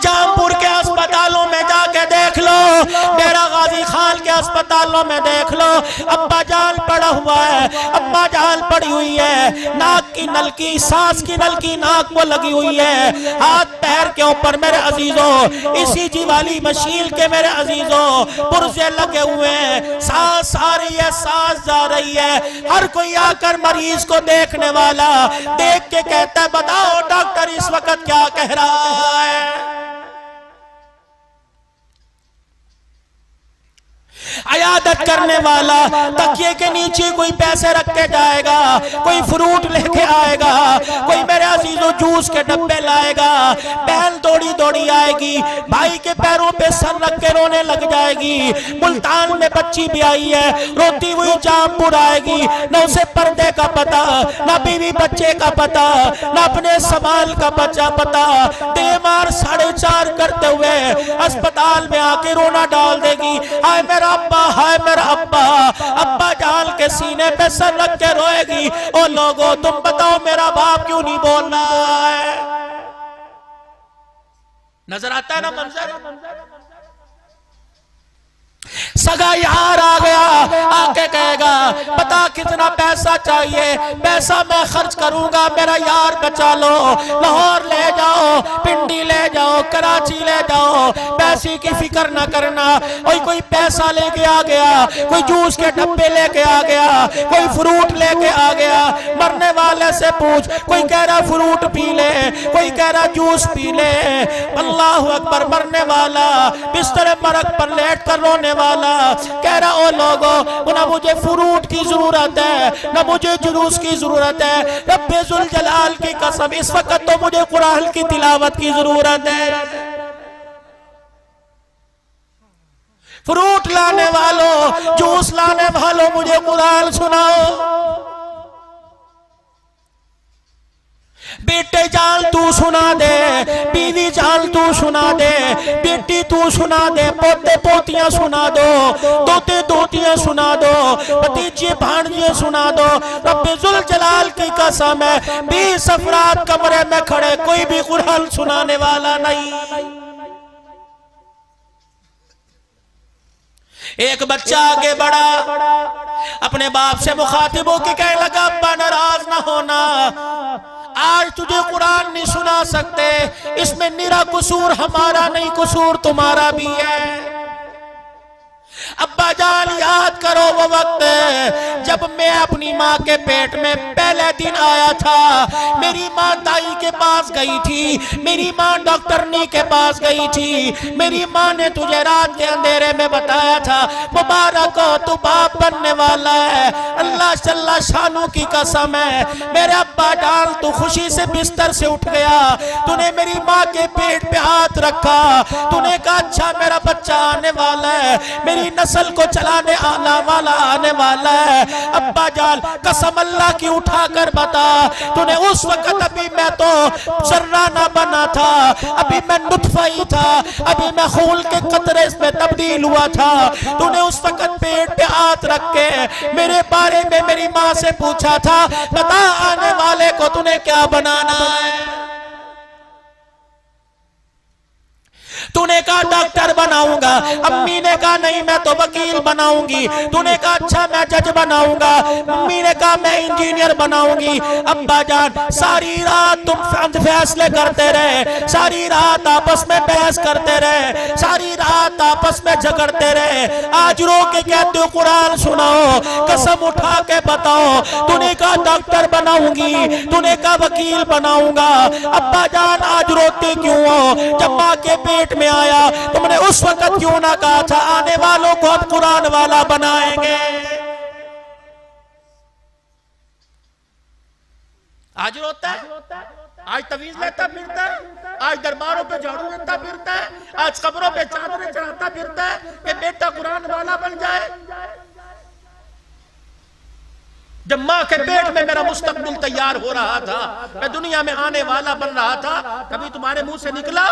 जामपुर के अस्पतालों में जाके देख लो, मेरा गाजी खान के अस्पतालों में देख लो, अब्बा जान पड़ा हुआ है, अब्बा जान पड़ी हुई है, नाक की नलकी, सांस की नलकी नाक को लगी हुई है, हाथ पैर के ऊपर मेरे अजीजों इसी जी वाली मशीन के मेरे अजीजों पुर्जे लगे हुए हैं, सांस आ रही है, सांस जा रही है। हर कोई आकर मरीज को देखने वाला देख के कहता है बताओ डॉक्टर इस वक्त क्या कह रहा है। अयादत करने वाला तकिए के नीचे कोई पैसे रख के जाएगा, कोई फ्रूट लेके आएगा, कोई मेरे अजीजों जूस के डब्बे लाएगा, बहन दौड़ी दौड़ी आएगी, भाई के पैरों पे सर रख के रोने लग जाएगी। मुल्तान में बच्ची भी आई है, रोती हुई जामपुर आएगी, न उसे पर्दे का पता, न बीवी बच्चे का पता, न अपने सवाल का बच्चा पता, देमार 4:30 करते हुए अस्पताल में आके रोना डाल देगी, हाय मेरा अब्बा, हाय मेरा अब्बा। अब्बा जान के सीने पे सर रख के रोएगी, ओ लोगों तुम बताओ मेरा बाप क्यों नहीं बोल रहा है। नजर आता है ना मंजर। सगा यार आ गया, आके कहेगा पता कितना पैसा चाहिए, पैसा मैं खर्च करूंगा, मेरा यार बचा लो, लाहौर ले जाओ, पिंडी ले जाओ, कराची ले जाओ, पैसे की फिक्र ना करना। कोई पैसा लेके आ गया, कोई जूस के डब्बे लेके आ गया, कोई फ्रूट लेके आ गया, मरने वाले से पूछ, कोई कह रहा फ्रूट पी ले, कोई कह रहा जूस पी ले। अल्लाह अकबर। मरने वाला बिस्तर मरक पर लेट कर रोने वाला कह रहा ओ लोगों ना मुझे फ्रूट की जरूरत है, ना मुझे जुलूस की जरूरत है, रब्बे जुल जलाल की कसम इस वक्त तो मुझे कुरान की तिलावत की जरूरत है। फ्रूट लाने वालों, जूस लाने वालों मुझे कुरान सुनाओ। बेटे जान तू सुना दे, बीवी जान तू सुना दे, बेटी तू सुना दे, पोते पोतियां सुना दो, दोते दोतियां सुना दो, भतीजे भांजे सुना दो। रब्बे जुल जलाल की कसम है 20 अफराद कमरे में खड़े, कोई भी कुरान सुनाने वाला नहीं। एक बच्चा आगे बढ़ा, अपने बाप से मुखातिब होकर कहने लगा अब्बा नाराज ना होना, आज तुझे कुरान नहीं सुना सकते, इसमें निरा कसूर हमारा नहीं, कसूर तुम्हारा भी है। अब्बा जान याद करो वो वक्त जब मैं अपनी माँ के पेट में पहले दिन आया था, मेरी माँ दाई के पास गई थी, मेरी माँ डॉक्टरनी के पास गई थी, मेरी माँ ने तुझे रात के अंधेरे में बताया था मुबारक हो तू बाप बनने वाला है। अल्लाह जल्ला शानू की कसम है मेरे अब्बा जान तू खुशी से बिस्तर से उठ गया, तूने मेरी माँ के पेट पे हाथ रखा, तूने कहा अच्छा मेरा बच्चा आने वाला है, मेरी नस्ल को चलाने आने वाला आने वाला है। अब्बा जान कसम अल्लाह की उठा कर बता, तूने उस वक्त अभी मैं तो जर्रा ना बना था, अभी मैं नुत्फा ही था, अभी मैं खून के कतरे में तब्दील हुआ था, तूने उस वक्त पेट पे हाथ रख के मेरे बारे में मेरी माँ से पूछा था बता आने वाले को तूने क्या बनाना है। तूने कहा डॉक्टर बनाऊंगा, अम्मी ने कहा नहीं मैं तो वकील बनाऊंगी, तूने कहा अच्छा मैं जज बनाऊंगा, अम्मी ने कहा मैं इंजीनियर बनाऊंगी। अब्बा जान सारी रात तुम फैसले करते रहे, सारी रात आपस में बहस करते रहे, सारी रात आपस में झगड़ते रहे, आज रो के कहते हो कुरान सुनाओ, कसम उठा के बताओ तूने कहा डॉक्टर बनाऊंगी, तूने कहा वकील बनाऊंगा। अब्बा जान आज रोते क्यों हो? जब माँ के पेट में आया तुमने उस वक्त क्यों ना कहा था आने वालों को हम कुरान वाला बनाएंगे। आज रोता है, आज तवीज लेता फिरता है, आज दरबारों पे झाड़ू देता फिरता है, आज कब्रों पे चादरें चढ़ाता फिरता है कि बेटा कुरान वाला बन जाए। जब माँ के पेट में मेरा मुस्तकबिल तैयार हो रहा था, मैं दुनिया में आने वाला बन रहा था, कभी तुम्हारे मुंह से निकला?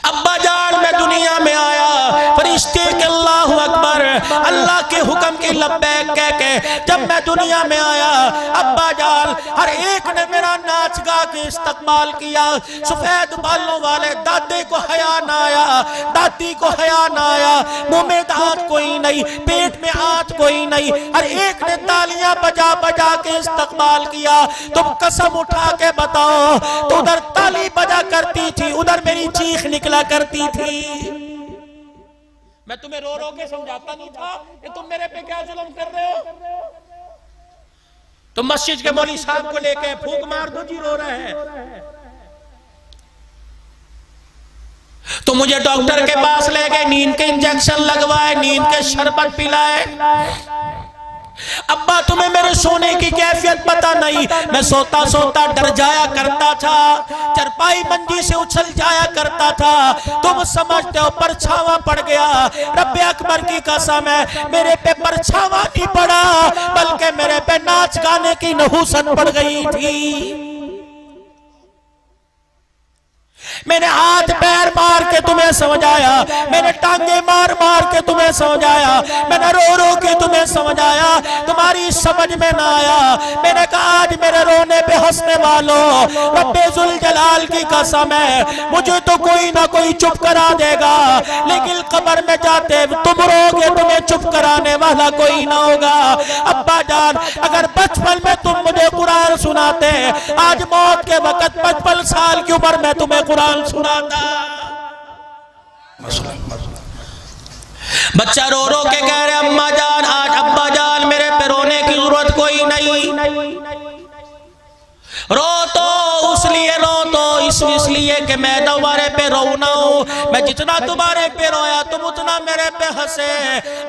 अब्बा जान मैं दुनिया में आया लगाया, फरिश्ते के अल्लाहु अकबर, अल्लाह के हुक्म की लब्बैक कह के जब मैं दुनिया में आया, अब्बा जान हर एक ने मेरा नाच गा के इस्तकबाल किया। सफेद बालों वाले दादे को हया ना आया, दादी को हया ना आया, मुंह में दांत कोई नहीं, पेट में आंत कोई नहीं, हर एक ने तालियां बजा बजा के इस्तकबाल किया। तुम कसम उठा के बताओ, तो उधर ताली बजा करती थी, उधर मेरी चीख निकला करती थी। मैं तुम्हें रो रो के समझाता नहीं था कि तुम मेरे पे क्या जुल्म कर रहे हो? तुम मस्जिद के मौलवी साहब को लेके फूंक मार दो जी, रो रहे हैं। तो मुझे डॉक्टर के पास ले गए, नींद के इंजेक्शन लगवाए, नींद के शरबत पिलाए। अब्बा तुम्हें मेरे सोने की कैफियत पता नहीं, मैं सोता सोता डर जाया करता था, चरपाई मंजी से उछल जाया करता था। तुम समझते हो परछावा पड़ गया, रब्बे अकबर की कसम है मेरे पे परछावा नहीं पड़ा, बल्कि मेरे पे नाच गाने की नहुसत पड़ गई थी। मैंने हाथ पैर मार के तुम्हें समझाया, मैंने टांगे मार मार के तुम्हें समझाया, मैंने रो रो के तुम्हें समझाया, तुम्हारी समझ में ना आया। मैंने कहा आज मेरे रोने पे हंसने वालों, रब्बे जुल जलाल की कसम है मुझे तो कोई ना कोई चुप करा देगा, लेकिन कब्र में जाते तुम रोगे, तुम्हें चुप कराने वाला कोई ना होगा। अब्बा जान अगर बचपन में तुम मुझे कुरान सुनाते, आज मौत के वक्त 55 साल की उम्र में तुम्हें कुरान सुनाता। बच्चा रो रो के कह रहे अम्मा जान, आज अब्बा जान मेरे पे रोने की जरूरत कोई नहीं, रो तो उसलिए रो तो इसलिए कि मैं तुम्हारे पे रो ना हूं, मैं जितना तुम्हारे पे रोया तुम उतना मेरे पे हंसे।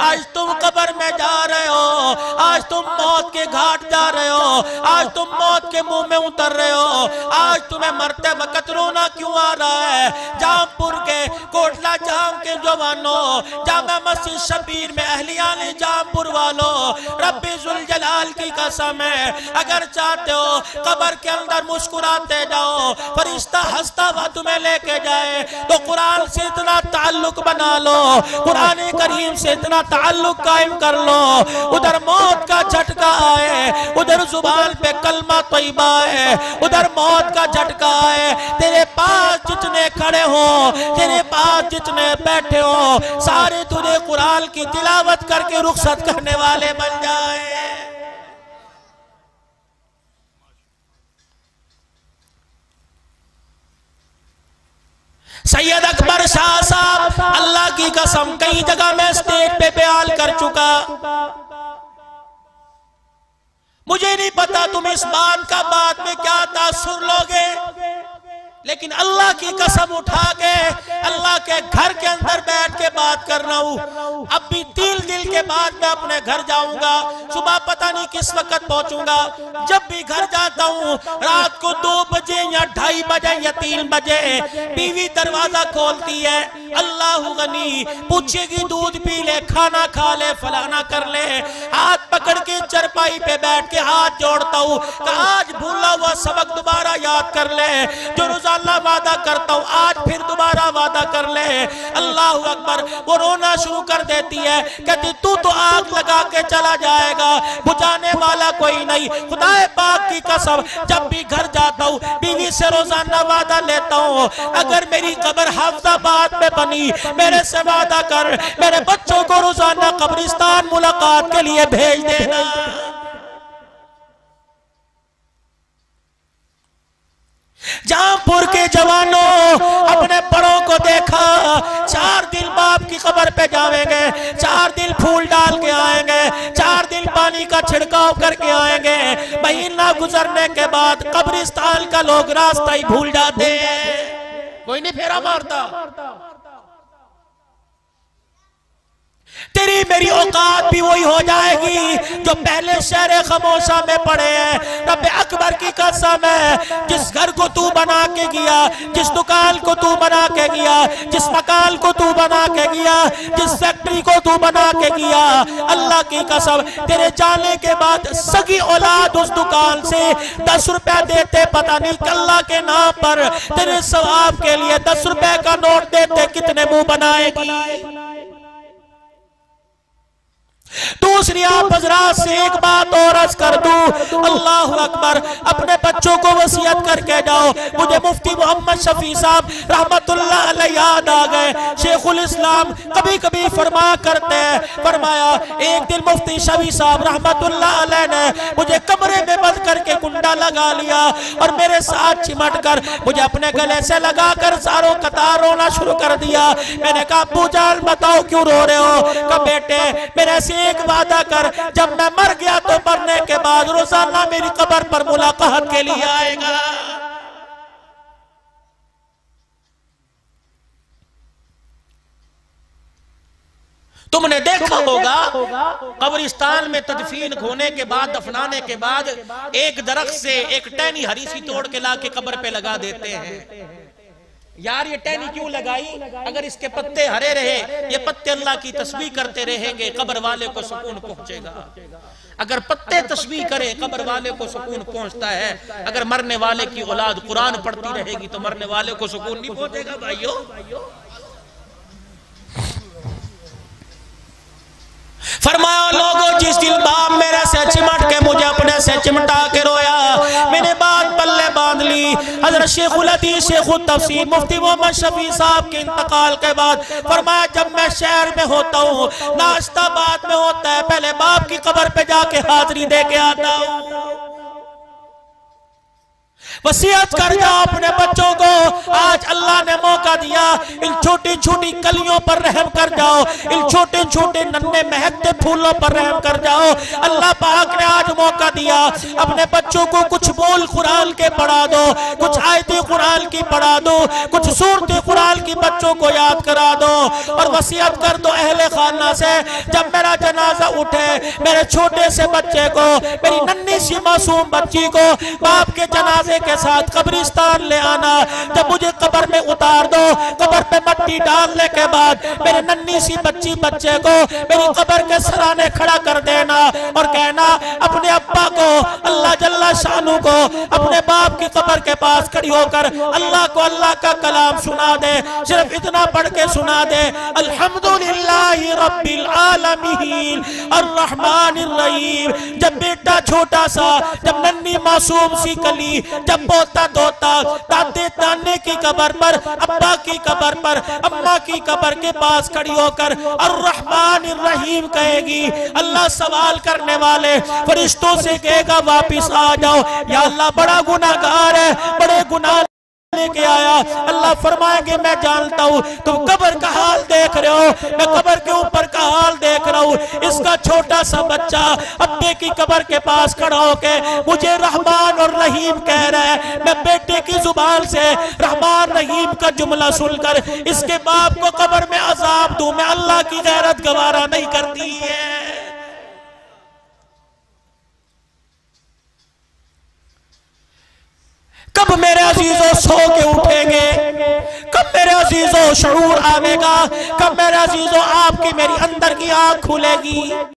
आज तुम कब्र में जा रहे हो, आज तुम मौत के घाट जा रहे हो, आज तुम मौत के मुंह में उतर रहे हो, आज तुम्हें मरते वक्त रोना क्यों आ रहा है? जामपुर के कोटला जाम के जवानों, जामा मस्जिद शबीर में अहलियाने जामपुर वालों, रब्बे जुल जलाल की कसम है अगर चाहते हो कब्र के अंदर मुस्कुराते जाओ, फरिश्ता हंसता हुआ तुम्हें लेके जाए, तो कुरान से इतना ताल्लुक बना लो, कुरान करीम से इतना ताल्लुक कायम कर लो, उधर मौत का झटका आए, उधर जुबान पे कलमा तैयबा है, उधर मौत का झटका आए, तेरे पास जितने खड़े हो, तेरे पास जितने बैठे हो, सारे तुझे कुरान की तिलावत करके रुखसत करने वाले बन जाए। सैयद अकबर शाह साहब अल्लाह की कसम कई जगह मैं स्टेज पे बयान कर चुका, मुझे नहीं पता तुम इस बात का बाद में क्या तासुर लोगे, लेकिन अल्लाह की कसम उठा के अल्लाह के घर के अंदर बैठ के बात कर रहा हूं। अब भी 3 दिन के बाद मैं अपने घर जाऊंगा, सुबह पता नहीं किस वक्त पहुंचूंगा। जब भी घर जाता हूं रात को 2 बजे या 2:30 बजे या 3 बजे बीवी दरवाजा खोलती है, अल्लाह गनी पूछेगी दूध पी ले, खाना खा ले, फलाना कर ले, हाथ पकड़ के चरपाई पे बैठ के हाथ जोड़ता हूँ, आज भूला हुआ सबक दोबारा याद कर ले, जो रोजाना वादा करता हूँ आज फिर दोबारा वादा कर ले। अल्लाह अकबर। वो रोना शुरू कर देती है, कहती तू तो आग लगा के चला जाएगा, बुझाने वाला कोई नहीं। खुदाए पाक की कसम जब भी घर जाता हूँ बीवी से रोजाना वादा लेता हूँ, अगर मेरी कब्र हाफिजाबाद में बनी मेरे से वादा कर मेरे बच्चों को रोजाना कब्रिस्तान मुलाकात के लिए भेज देना। जामपुर के जवानों अपने बड़ों को देखा, 4 दिन बाप की कब्र पे जाएंगे, 4 दिन फूल डाल के आएंगे, 4 दिन पानी का छिड़काव करके आएंगे। महीना गुजरने के बाद कब्रिस्तान का लोग रास्ता ही भूल जाते हैं, कोई नहीं फेरा मारता। तेरी मेरी औकात भी वही हो जाएगी जो पहले शहर खमोशा में पड़े हैं। रब्बे अकबर की की कसम है, जिस घर को तू बना के गया, जिस दुकान को तू बना के गया, जिस मकान को तू बना के गया, जिस फैक्ट्री को तू बना के गया, अल्लाह की कसम तेरे जाने के बाद सगी औलाद उस दुकान से 10 रुपया देते, पता नहीं अल्लाह के नाम पर तेरे सवाब के लिए 10 रुपए का नोट देते कितने मुंह बनाएगी। दूसरी आप हजरात से एक बात और अर्ज कर दूं, अल्लाह अकबर, अपने बच्चों को वसीयत करके जाओ। मुझे मुफ्ती मोहम्मद शफी साहब रहमतुल्लाह अलैह याद आ गए। शेखुल इस्लाम कभी कभी फरमा करते हैं, फरमाया एक दिन मुफ्ती शफी साहब रहमतुल्लाह अलैह ने मुझे कमरे में बंद करके कुंडा लगा लिया और मेरे साथ चिमट कर मुझे अपने गले से लगाकर सारों कतार रोना शुरू कर दिया। मैंने कहा अब्बू जान बताओ क्यों रो रहे हो? कहा बेटे मेरे से एक वादा कर, जब मैं मर गया तो मरने के बाद रोजाना मेरी कब्र पर मुलाकात के लिए आएगा। तुमने देखा होगा कब्रिस्तान में तदफीन होने के बाद, दफनाने के बाद एक दरख्त से एक टहनी हरी सी तोड़ के लाके कब्र पे लगा देते हैं। यार ये टहनी क्यों लगाई? अगर इसके पत्ते हरे रहे, ये पत्ते अल्लाह की तस्बीह करते रहेंगे, कब्र वाले को सुकून पहुंचेगा। अगर पत्ते तस्बीह करे कब्र वाले को सुकून पहुंचता है। अगर मरने वाले की औलाद कुरान पढ़ती रहेगी तो मरने वाले को सुकून नहीं पहुंचेगा भाइयों। फरमाया लोगों, जिस दिन बाप मेरे से चिमट के मुझे अपने से चिमटा के रोया, मैंने बात पल्ले बांध ली। हज़रत शेखुल हदीस शेखुल तफसीर मुफ्ती मोहम्मद शफी साहब के इंतकाल के बाद फरमाया जब मैं शहर में होता हूँ, नाश्ता बाद में होता है, पहले बाप की कब्र पे जाके हाजिरी दे के आता हूँ। वसीयत कर जाओ अपने बच्चों को, आज अल्लाह ने मौका दिया, इन छोटी छोटी कलियों पर रहम कर जाओ, इन छोटे छोटे नन्हे महकते फूलों पर रहम कर जाओ। अल्लाह पाक ने आज मौका दिया, अपने बच्चों को कुछ बोल कुरान के पढ़ा दो, कुछ आयतें कुरान की पढ़ा दो, कुछ सूरतें कुरान की बच्चों को याद करा दो। और वसीयत कर दो अहले खाना से, जब मेरा जनाजा उठे मेरे छोटे से बच्चे को, मेरी नन्ही सी मासूम बच्ची को बाप के जनाजे के साथ कब्रिस्तान ले आना। जब मुझे कब्र में उतार दो, कब्र पे मट्टी डालने के बाद मेरे नन्ही सी बच्ची बच्चे को मेरी कब्र के सराने खड़ा कर देना और कहना अपने अब्बा को, अल्लाह जल्ला शानू को अपने बाप की कब्र के पास खड़ी होकर अल्लाह को अल्लाह का कलाम सुना दे। सिर्फ इतना पढ़ के सुना दे, अल्हम्दुलिल्लाहि रब्बिल आलमीन अर्रहमानिर रहीम। जब बेटा छोटा सा, जब नन्ही मासूम सी कली जब पोता धोता दादे नाने की कब्र पर, अब्बा की कब्र पर, अम्मा की कब्र के पास खड़ी होकर अर्रहमानिर रहीम कहेगी, अल्लाह सवाल करने वाले फरिश्तों से कहेगा वापिस आ जाओ, या अल्लाह बड़ा गुनाहगार है, बड़े गुनाह लेके आया। अल्लाह फरमाएंगे मैं जानता हूँ तुम कब्र का हाल देख रहे हो, मैं कब्र के ऊपर का हाल देख रहा हूँ। इसका छोटा सा बच्चा अब्बे की कब्र के पास खड़ा होके मुझे रहमान और रहीम कह रहा है। मैं बेटे की जुबान से रहमान रहीम का जुमला सुनकर इसके बाप को कब्र में अजाब दूं, मैं अल्लाह की गैरत गवारा नहीं करती है। कब मेरे अजीजों सो के उठेंगे? कब मेरे अजीजों शऊर आवेगा? कब मेरे अजीजों आपकी मेरी अंदर की आंख खुलेगी?